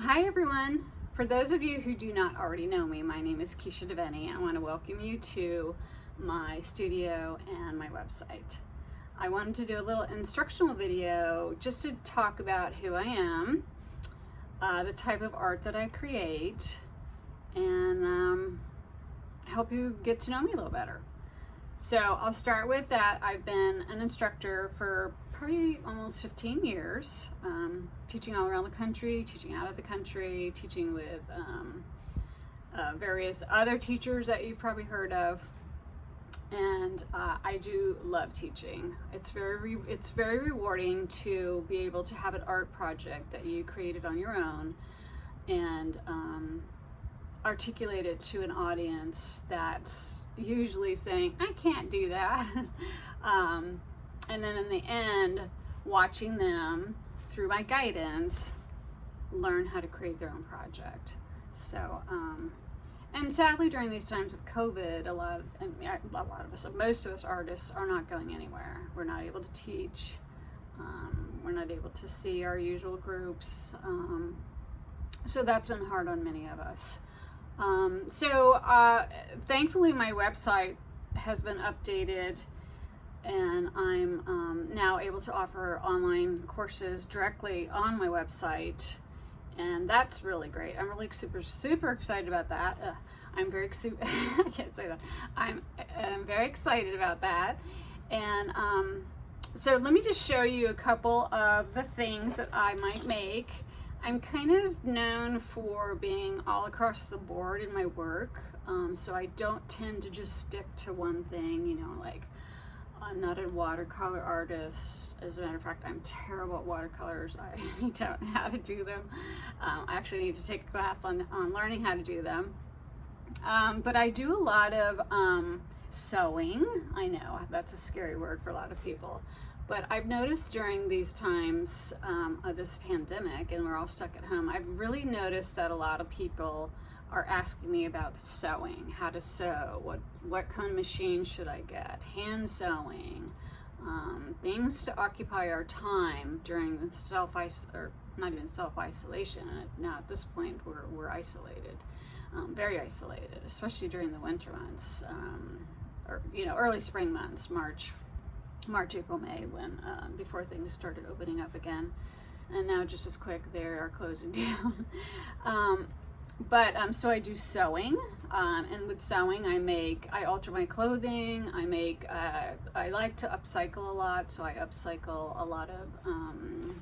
Hi everyone. For those of you who do not already know me, my name is Kecia Deveney. I want to welcome you to my studio and my website. I wanted to do a little instructional video just to talk about who I am, the type of art that I create, and help you get to know me a little better. So I'll start with that. I've been an instructor for probably almost 15 years, teaching all around the country, teaching out of the country, teaching with various other teachers that you've probably heard of. And I do love teaching. It's very rewarding to be able to have an art project that you created on your own and articulate it to an audience that's usually saying, I can't do that. And then in the end, watching them through my guidance learn how to create their own project. So and sadly during these times of COVID, most of us artists are not going anywhere. We're not able to teach. We're not able to see our usual groups. So that's been hard on many of us. Thankfully my website has been updated, and I'm now able to offer online courses directly on my website, and that's really great. I'm really super excited about that. I can't say that. I'm very excited about that. And so let me just show you a couple of the things that I might make. I'm kind of known for being all across the board in my work, so I don't tend to just stick to one thing, you know, like I'm not a watercolor artist. As a matter of fact, I'm terrible at watercolors. I don't know how to do them. I actually need to take a class on learning how to do them. But I do a lot of sewing. I know that's a scary word for a lot of people. But I've noticed during these times of this pandemic, and we're all stuck at home, I've really noticed that a lot of people are asking me about sewing, how to sew, what kind of machine should I get, hand sewing, things to occupy our time during the not even self-isolation. Now at this point we're isolated, very isolated, especially during the winter months, or early spring months, March, April, May, when before things started opening up again, and now just as quick they are closing down. So I do sewing, and with sewing I alter my clothing. I like to upcycle a lot, so I upcycle a lot of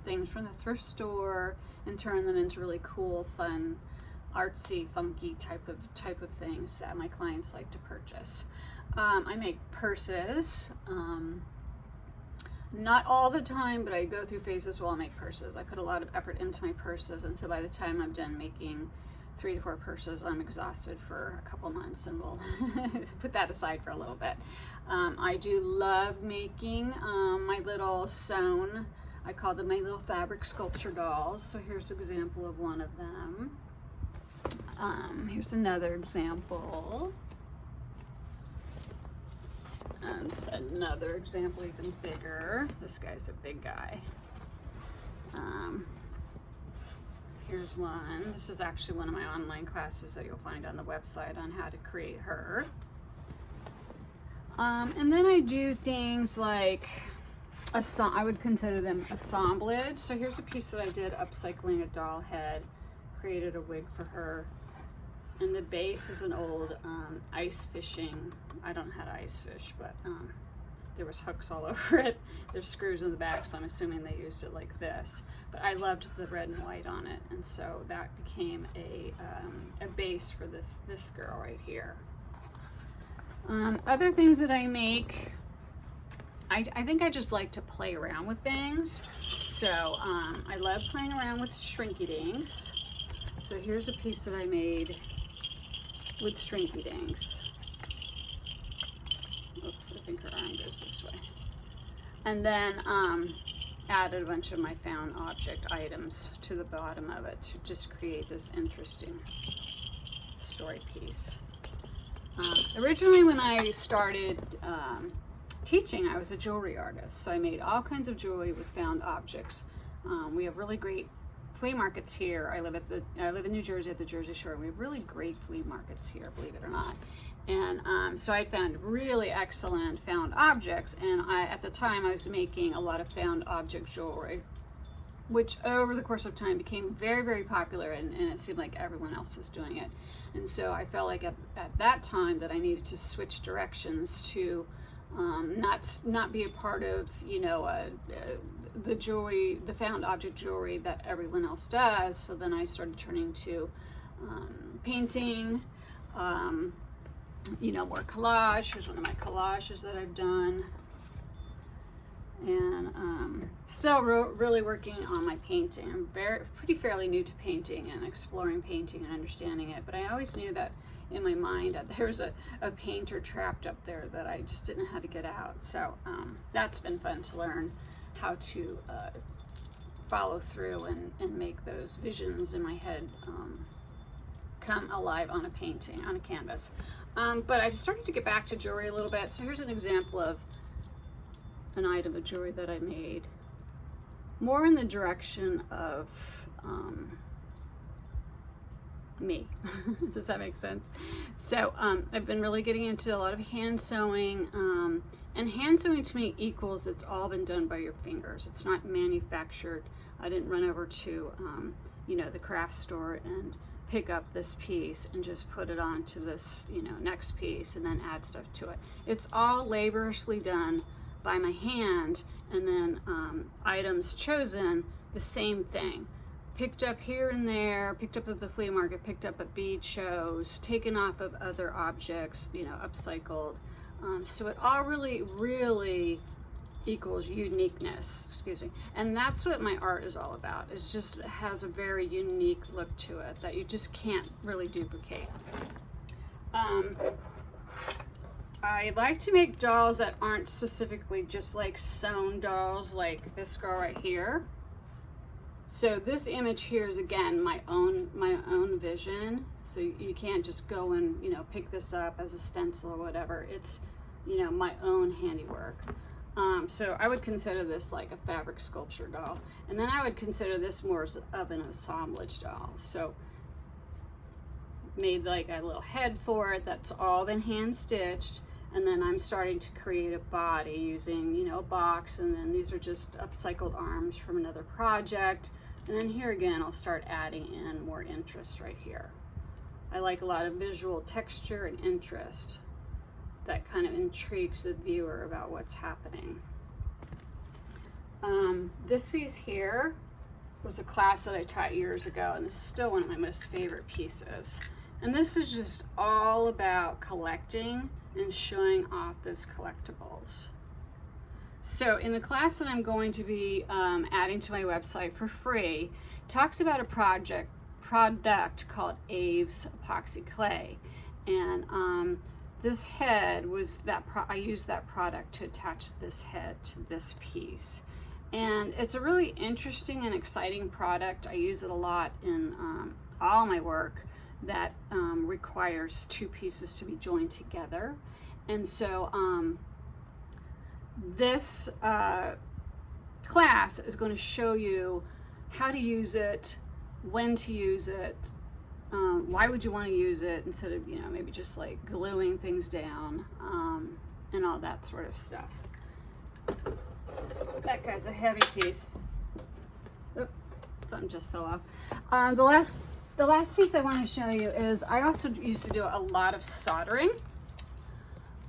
things from the thrift store and turn them into really cool, fun, artsy, funky type of things that my clients like to purchase. I make purses. Not all the time, but I go through phases while I make purses. I put a lot of effort into my purses, and so by the time I'm done making 3 to 4 purses, I'm exhausted for a couple months, and we'll put that aside for a little bit. I do love making my little sewn, I call them my little fabric sculpture dolls. So here's an example of one of them. Here's another example. And another example even bigger. This guy's a big guy. Here's one. This is actually one of my online classes that you'll find on the website on how to create her. And then I do things like, I would consider them assemblage. So here's a piece that I did upcycling a doll head, created a wig for her. And the base is an old ice fishing. I don't know how to ice fish, but there was hooks all over it. There's screws in the back, so I'm assuming they used it like this. But I loved the red and white on it, and so that became a base for this girl right here. Other things that I make, I think I just like to play around with things. So I love playing around with shrinky-dinks. So here's a piece that I made with shrinky-dinks. Oops, I think her arm goes this way. And then added a bunch of my found object items to the bottom of it to just create this interesting story piece. Originally when I started teaching, I was a jewelry artist, so I made all kinds of jewelry with found objects. We have really great flea markets here. I live in New Jersey at the Jersey Shore. We have really great flea markets here, believe it or not. And so I found really excellent found objects, and at the time I was making a lot of found object jewelry, which over the course of time became very, very popular, and it seemed like everyone else was doing it. And so I felt like at that time that I needed to switch directions to not be a part of, you know, the jewelry, the found object jewelry that everyone else does. So then I started turning to painting, you know, more collage. Here's one of my collages that I've done. And still really working on my painting. I'm pretty fairly new to painting and exploring painting and understanding it, but I always knew that in my mind that there was a painter trapped up there that I just didn't know how to get out. So that's been fun to learn how to follow through and make those visions in my head come alive on a painting, on a canvas. But I've started to get back to jewelry a little bit. So here's an example of an item of jewelry that I made, more in the direction of me. Does that make sense? So I've been really getting into a lot of hand sewing, and hand sewing to me equals it's all been done by your fingers. It's not manufactured. I didn't run over to you know, the craft store and pick up this piece and just put it onto this, you know, next piece and then add stuff to it. It's all laboriously done by my hand, and then items chosen, the same thing. Picked up here and there, picked up at the flea market, picked up at bead shows, taken off of other objects, you know, upcycled. So it all really equals uniqueness, excuse me. And that's what my art is all about. It's just, it has a very unique look to it that you just can't really duplicate. I like to make dolls that aren't specifically just like sewn dolls, like this girl right here. So this image here is, again, my own vision. So you can't just go and, you know, pick this up as a stencil or whatever. It's, you know, my own handiwork. So I would consider this like a fabric sculpture doll. And then I would consider this more of an assemblage doll. So made like a little head for it that's all been hand stitched. And then I'm starting to create a body using, you know, a box. And then these are just upcycled arms from another project. And then here again, I'll start adding in more interest right here. I like a lot of visual texture and interest that kind of intrigues the viewer about what's happening. This piece here was a class that I taught years ago, and this is still one of my most favorite pieces. And this is just all about collecting and showing off those collectibles. So in the class that I'm going to be adding to my website for free, talks about a product called Aves Epoxy Clay. And this head was I used that product to attach this head to this piece. And it's a really interesting and exciting product. I use it a lot in all my work that requires two pieces to be joined together. And so this class is going to show you how to use it, when to use it, why would you want to use it instead of, you know, maybe just like gluing things down, and all that sort of stuff. That guy's a heavy piece. Oop, something just fell off. The last piece I want to show you is I also used to do a lot of soldering.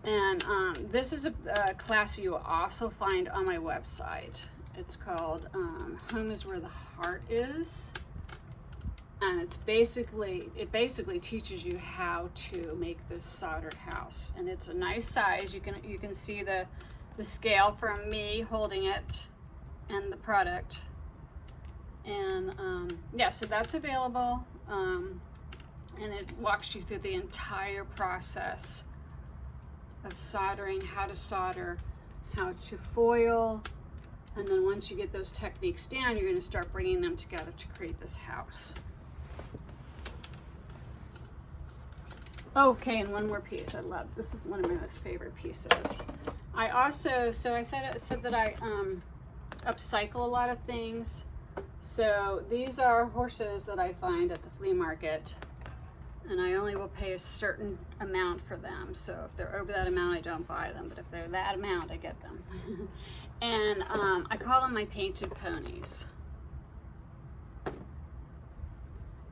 And this is a class you will also find on my website. It's called Home is Where the Heart Is. And it basically teaches you how to make this soldered house. And it's a nice size. You can see the scale from me holding it and the product. And yeah, so that's available. And it walks you through the entire process of soldering, how to solder, how to foil, and then once you get those techniques down, you're going to start bringing them together to create this house. Okay, and one more piece I love. This is one of my most favorite pieces. I also, I said that I upcycle a lot of things. So these are horses that I find at the flea market, and I only will pay a certain amount for them. So if they're over that amount, I don't buy them, but if they're that amount, I get them. And I call them my painted ponies.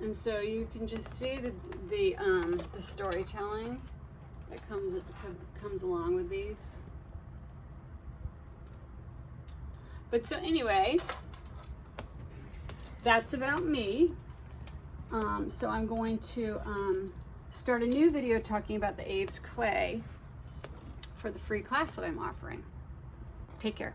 And so you can just see the storytelling that comes along with these. But so anyway, that's about me. So I'm going to start a new video talking about the Aves clay for the free class that I'm offering. Take care.